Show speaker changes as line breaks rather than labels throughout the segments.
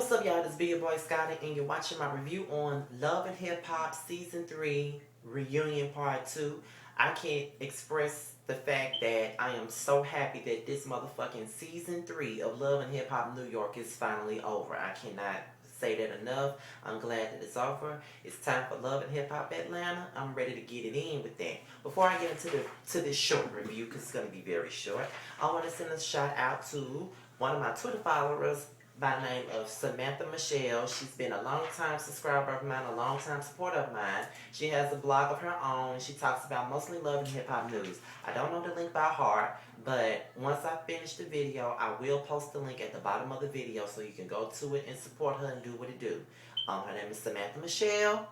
What's up, y'all? This be your boy Scotty, and you're watching my review on Love and Hip Hop Season 3 Reunion Part 2. I can't express the fact that I am so happy that this motherfucking Season 3 of Love and Hip Hop New York is finally over. I cannot say that enough. I'm glad that it's over. It's time for Love and Hip Hop Atlanta. I'm ready to get it in with that. Before I get into this short review, because it's going to be very short, I want to send a shout out to one of my Twitter followers by the name of Samantha Michelle. She's been a long time subscriber of mine, a long time supporter of mine. She has a blog of her own. She talks about mostly love and hip hop news. I don't know the link by heart, but once I finish the video, I will post the link at the bottom of the video so you can go to it and support her and do what it do. Her name is Samantha Michelle.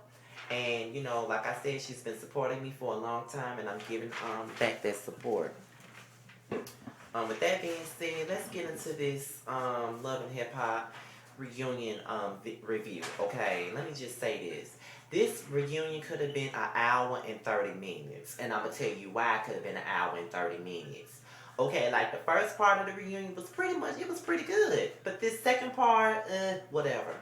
And, you know, like I said, she's been supporting me for a long time, and I'm giving back that support. With that being said, let's get into this Love and Hip Hop reunion review. Okay, let me just say this. This reunion could have been an hour and 30 minutes. And I'm going to tell you why it could have been an hour and 30 minutes. Okay, like the first part of the reunion was it was pretty good. But this second part, whatever.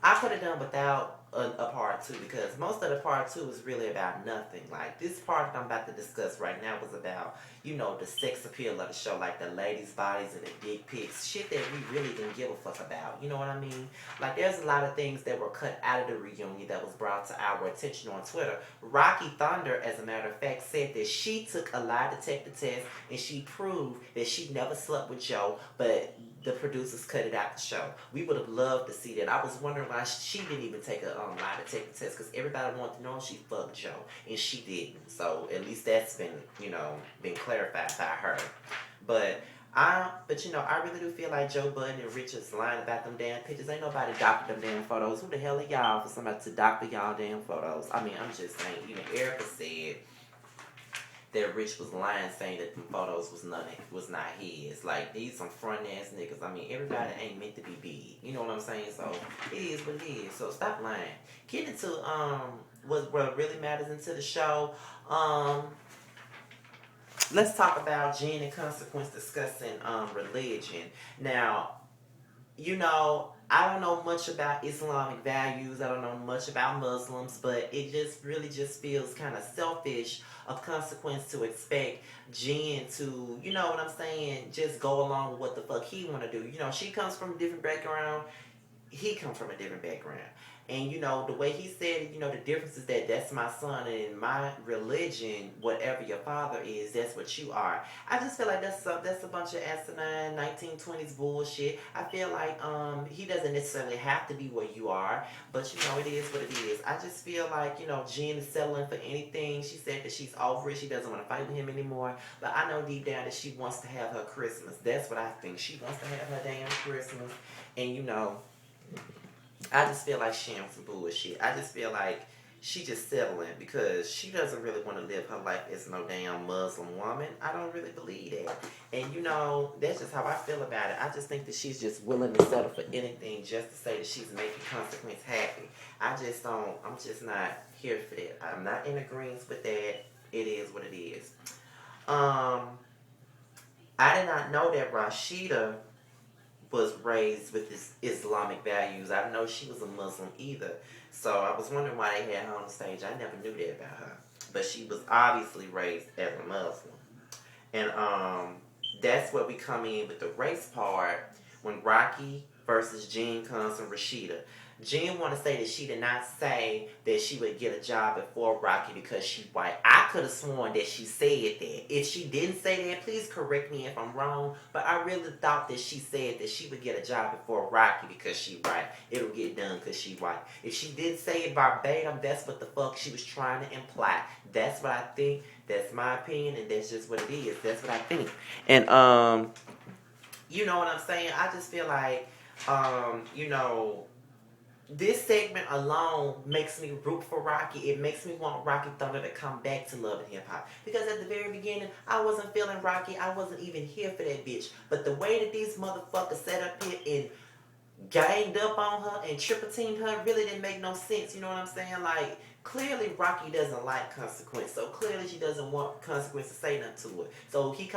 I could have done without a part two because most of the part two is really about nothing. Like this part that I'm about to discuss right now was about, you know, the sex appeal of the show, like the ladies' bodies and the dick pics, shit that we really didn't give a fuck about. You know what I mean? Like there's a lot of things that were cut out of the reunion that was brought to our attention on Twitter. Rocky Thunder, as a matter of fact, said that she took a lie detector test and she proved that she never slept with Joe, but the producers cut it out the show. We would have loved to see that. I was wondering why she didn't even take a lie detector test because everybody wanted to know if she fucked Joe and she didn't. So at least that's been, you know, been clarified by her. But you know, I really do feel like Joe Budden and Richard's lying about them damn pictures. Ain't nobody doctored them damn photos. Who the hell are y'all for somebody to doctor y'all damn photos? I mean, I'm just saying. Even Erica said that Rich was lying, saying that the photos was not his. Like these some front ass niggas. I mean, everybody ain't meant to be big. You know what I'm saying? So it is what it is. So stop lying. Get into what really matters into the show. Let's talk about Jen and Consequence discussing religion. Now, you know, I don't know much about Islamic values. I don't know much about Muslims, but it just really just feels kind of selfish of Consequence to expect Jen to, you know what I'm saying, just go along with what the fuck he want to do. You know, she comes from a different background. He comes from a different background. And you know, the way he said it, you know, the difference is that that's my son, and in my religion, whatever your father is, that's what you are. I just feel like that's a bunch of asinine 1920s bullshit. I feel like he doesn't necessarily have to be where you are, but you know, it is what it is. I just feel like, you know, Jen is settling for anything. She said that she's over it. She doesn't want to fight with him anymore. But I know deep down that she wants to have her Christmas. That's what I think. She wants to have her damn Christmas. And you know, I just feel like she on some bullshit. I just feel like she just settling because she doesn't really want to live her life as no damn Muslim woman. I don't really believe that. And you know, that's just how I feel about it. I just think that she's just willing to settle for anything just to say that she's making Consequence happy. I'm just not here for that. I'm not in agreement with that. It is what it is. I did not know that Rashida was raised with this Islamic values. I didn't know she was a Muslim either. So I was wondering why they had her on the stage. I never knew that about her. But she was obviously raised as a Muslim. And that's where we come in with the race part when Rocky versus Jen comes from Rashida. Jen want to say that she did not say that she would get a job before Rocky because she white. I could have sworn that she said that. If she didn't say that, please correct me if I'm wrong. But I really thought that she said that she would get a job before Rocky because she white. It'll get done because she white. If she did say it verbatim, that's what the fuck she was trying to imply. That's what I think. That's my opinion, and that's just what it is. That's what I think. And you know what I'm saying? I just feel like you know, this segment alone makes me root for Rocky. It makes me want Rocky Thunder to come back to Love and Hip Hop. Because at the very beginning, I wasn't feeling Rocky. I wasn't even here for that bitch. But the way that these motherfuckers set up here and ganged up on her and triple teamed her really didn't make no sense. You know what I'm saying? Like, clearly Rocky doesn't like Consequence, so clearly she doesn't want Consequence to say nothing to her. So she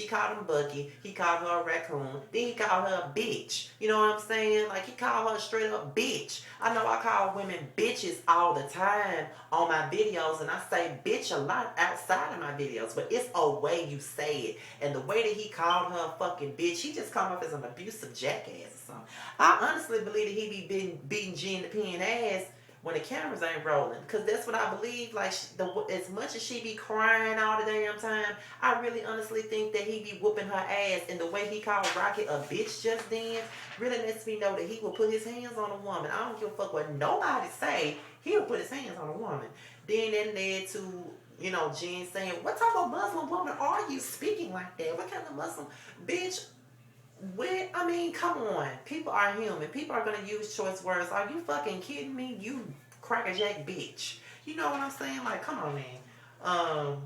called him Bucky, he called her a raccoon, then he called her a bitch. You know what I'm saying? Like, he called her straight up bitch. I know I call women bitches all the time on my videos, and I say bitch a lot outside of my videos, but it's a way you say it. And the way that he called her a fucking bitch, he just come off as an abusive jackass or something. I honestly believe that he be beating Jen the Pen ass when the cameras ain't rolling, because that's what I believe. Like, as much as she be crying all the damn time, I really honestly think that he be whooping her ass. And the way he called Rocket a bitch just then really lets me know that he will put his hands on a woman. I don't give a fuck what nobody say, he'll put his hands on a woman. Then that led to, you know, Jen saying, what type of Muslim woman are you speaking like that? What kind of Muslim bitch? I mean, come on. People are human. People are gonna use choice words. Are you fucking kidding me? You crackerjack bitch. You know what I'm saying? Like, come on, man.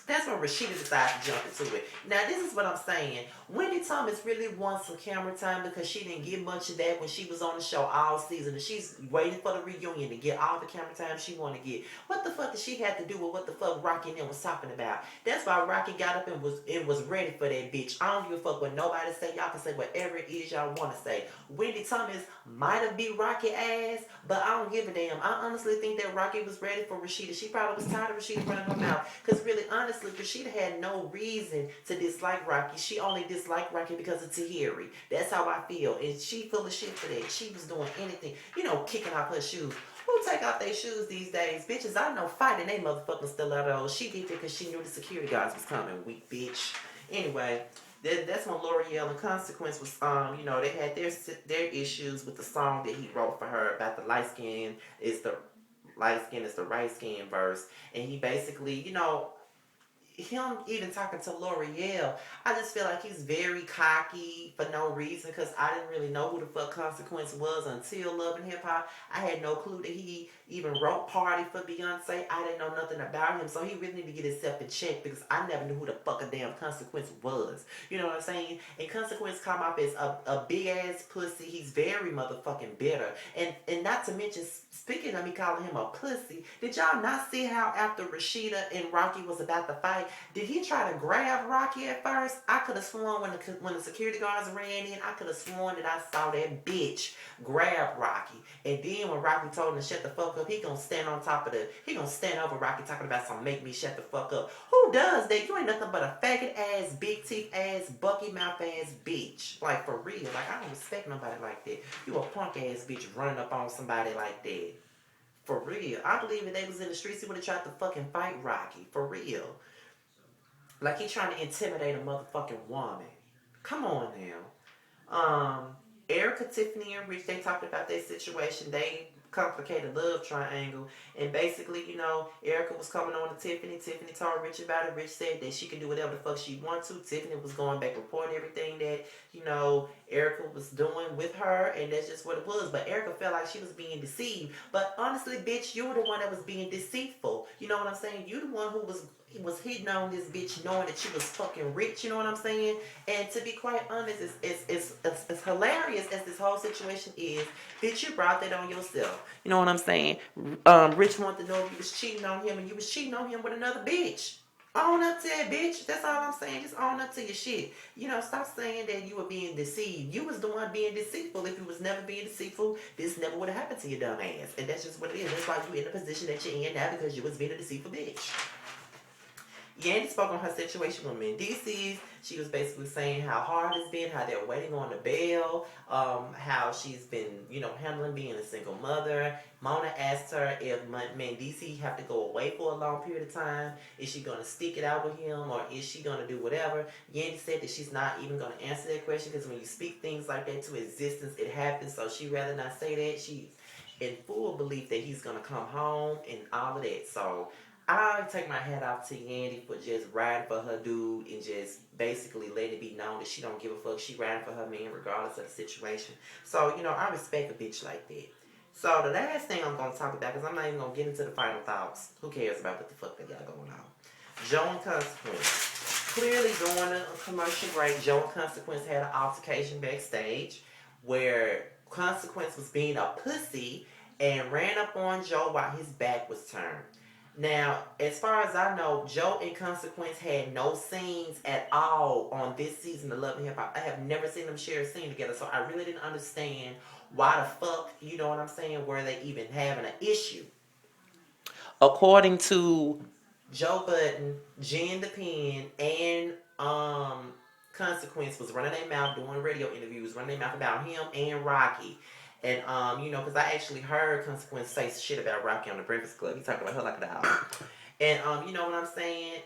That's when Rashida decided to jump into it. Now, this is what I'm saying. Wendy Thomas really wants some camera time because she didn't get much of that when she was on the show all season. And she's waiting for the reunion to get all the camera time she want to get. What the fuck did she have to do with what the fuck Rocky and them was talking about? That's why Rocky got up and was ready for that bitch. I don't give a fuck what nobody say. Y'all can say whatever it is y'all want to say. Wendy Thomas might have beat Rocky ass, but I don't give a damn. I honestly think that Rocky was ready for Rashida. She probably was tired of Rashida running her mouth. Because really, honestly, Rashida had no reason to dislike Rocky. She only disliked Rocky because of Tahiri. That's how I feel. And she full of shit for that. She was doing anything, you know, kicking off her shoes. Who take off their shoes these days? Bitches, I know fighting they motherfucking stilettos. She did it because she knew the security guards was coming. Weak bitch. Anyway, that's when L'Oreal and Consequence was, you know, they had their issues with the song that he wrote for her about the light skin is the right skin verse. And he basically, you know, him even talking to L'Oreal, I just feel like he's very cocky for no reason, because I didn't really know who the fuck Consequence was until Love and Hip Hop. I had no clue that he even wrote Party for Beyonce. I didn't know nothing about him, so he really need to get himself in check, because I never knew who the fuck a damn Consequence was. You know what I'm saying? And Consequence come off as a big ass pussy. He's very motherfucking bitter. And not to mention, speaking of me calling him a pussy, did y'all not see how after Rashida and Rocky was about to fight, did he try to grab Rocky at first? I could have sworn when the security guards ran in, I could have sworn that I saw that bitch grab Rocky. And then when Rocky told him to shut the fuck up, he gonna stand over Rocky talking about some make me shut the fuck up. Who does that? You ain't nothing but a faggot ass, big teeth ass, bucky mouth ass bitch. Like, for real. Like, I don't respect nobody like that. You a punk ass bitch running up on somebody like that. For real. I believe if they was in the streets, he would have tried to fucking fight Rocky. For real. Like, he trying to intimidate a motherfucking woman. Come on now. Erica, Tiffany, and Rich, they talked about their situation. They complicated love triangle. And basically, you know, Erica was coming on to Tiffany. Tiffany told Rich about it. Rich said that she could do whatever the fuck she wants to. Tiffany was going back reporting everything that, you know, Erica was doing with her. And that's just what it was. But Erica felt like she was being deceived. But honestly, bitch, you were the one that was being deceitful. You know what I'm saying? You the one who was hitting on this bitch knowing that she was fucking rich, you know what I'm saying? And to be quite honest, it's hilarious as this whole situation is. Bitch, you brought that on yourself. You know what I'm saying? Rich wanted to know if you was cheating on him, and you was cheating on him with another bitch. Own up to that, bitch. That's all I'm saying. Just own up to your shit. You know, stop saying that you were being deceived. You was the one being deceitful. If you was never being deceitful, this never would have happened to your dumb ass. And that's just what it is. That's why you in the position that you're in now, because you was being a deceitful bitch. Yandy spoke on her situation with Mendices. She was basically saying how hard it's been, how they're waiting on the bail, how she's been, you know, handling being a single mother. Mona asked her if Mendices have to go away for a long period of time. Is she going to stick it out with him, or is she going to do whatever? Yandy said that she's not even going to answer that question, because when you speak things like that to existence, it happens. So she'd rather not say that. She's in full belief that he's going to come home and all of that. So I take my hat off to Yandy for just riding for her dude and just basically letting it be known that she don't give a fuck. She riding for her man regardless of the situation. So, you know, I respect a bitch like that. So the last thing I'm going to talk about, because I'm not even going to get into the final thoughts. Who cares about what the fuck they got going on? Joe and Consequence. Clearly during a commercial break, Joe and Consequence had an altercation backstage where Consequence was being a pussy and ran up on Joe while his back was turned. Now, as far as I know, Joe and Consequence had no scenes at all on this season of Love and Hip Hop. I have never seen them share a scene together, so I really didn't understand why the fuck, you know what I'm saying, were they even having an issue. According to Joe Budden, Jen the Pen, and Consequence was running their mouth doing radio interviews, running their mouth about him and Rocky. And because I actually heard Consequence say shit about Rocky on the Breakfast Club. He talked about her like a dog. And you know what I'm saying?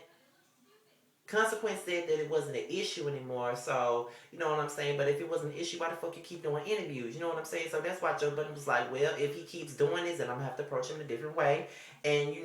Consequence said that it wasn't an issue anymore, so you know what I'm saying. But if it wasn't an issue, why the fuck you keep doing interviews? You know what I'm saying. So that's why Joe Budden was like, well, if he keeps doing this, then I'm gonna have to approach him in a different way. And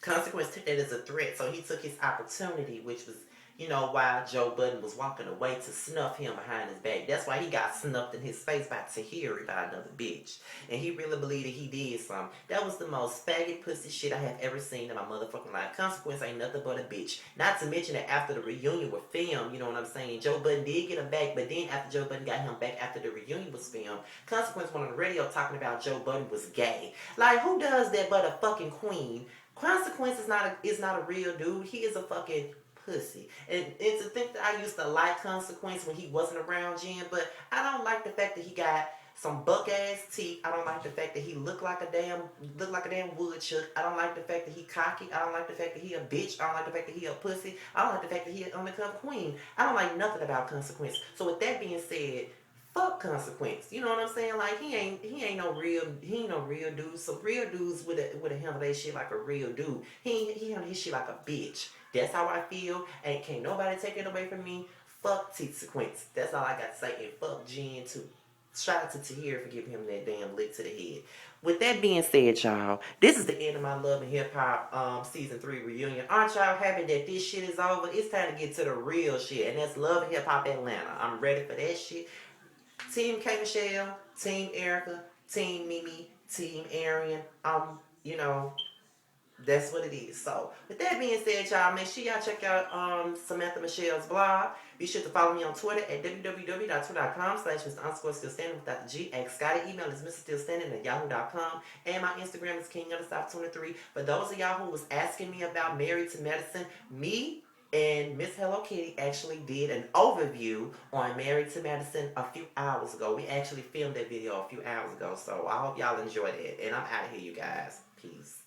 Consequence took that as a threat, so he took his opportunity, which was, while Joe Budden was walking away, to snuff him behind his back. That's why he got snuffed in his face by Tahiri, by another bitch. And he really believed that he did something. That was the most faggot pussy shit I have ever seen in my motherfucking life. Consequence ain't nothing but a bitch. Not to mention that after the reunion was filmed, you know what I'm saying, Joe Budden did get him back, but then after Joe Budden got him back after the reunion was filmed, Consequence went on the radio talking about Joe Budden was gay. Like, who does that but a fucking queen? Consequence is not a real dude. He is a fucking pussy. And to think that I used to like Consequence when he wasn't around Jen, but I don't like the fact that he got some buck ass teeth. I don't like the fact that he looked like a damn woodchuck. I don't like the fact that he cocky. I don't like the fact that he a bitch. I don't like the fact that he a pussy. I don't like the fact that he an undercover queen. I don't like nothing about Consequence. So with that being said, fuck Consequence. You know what I'm saying? Like, he ain't no real dude. Some real dudes would have handled that shit like a real dude. He handled his shit like a bitch. That's how I feel, and can't nobody take it away from me. Fuck Consequence. That's all I got to say. And fuck Jen too. Shout out to Tahir for giving him that damn lick to the head. With that being said, y'all, this is the end of my Love and Hip Hop season 3 reunion. Aren't y'all happy that this shit is over? It's time to get to the real shit, and that's Love and Hip Hop Atlanta. I'm ready for that shit. Team K Michelle, Team Erica, Team Mimi, Team Arian. That's what it is. So, with that being said, y'all, make sure y'all check out Samantha Michelle's blog. Be sure to follow me on Twitter at www.twitter.com/Mr_Still_Standing without the G. Ask Scotty. Email is MrStillStanding@yahoo.com. And my Instagram is King of the South 23. For those of y'all who was asking me about Married to Medicine, me and Miss Hello Kitty actually did an overview on Married to Medicine a few hours ago. We actually filmed that video a few hours ago. So, I hope y'all enjoyed it. And I'm out of here, you guys. Peace.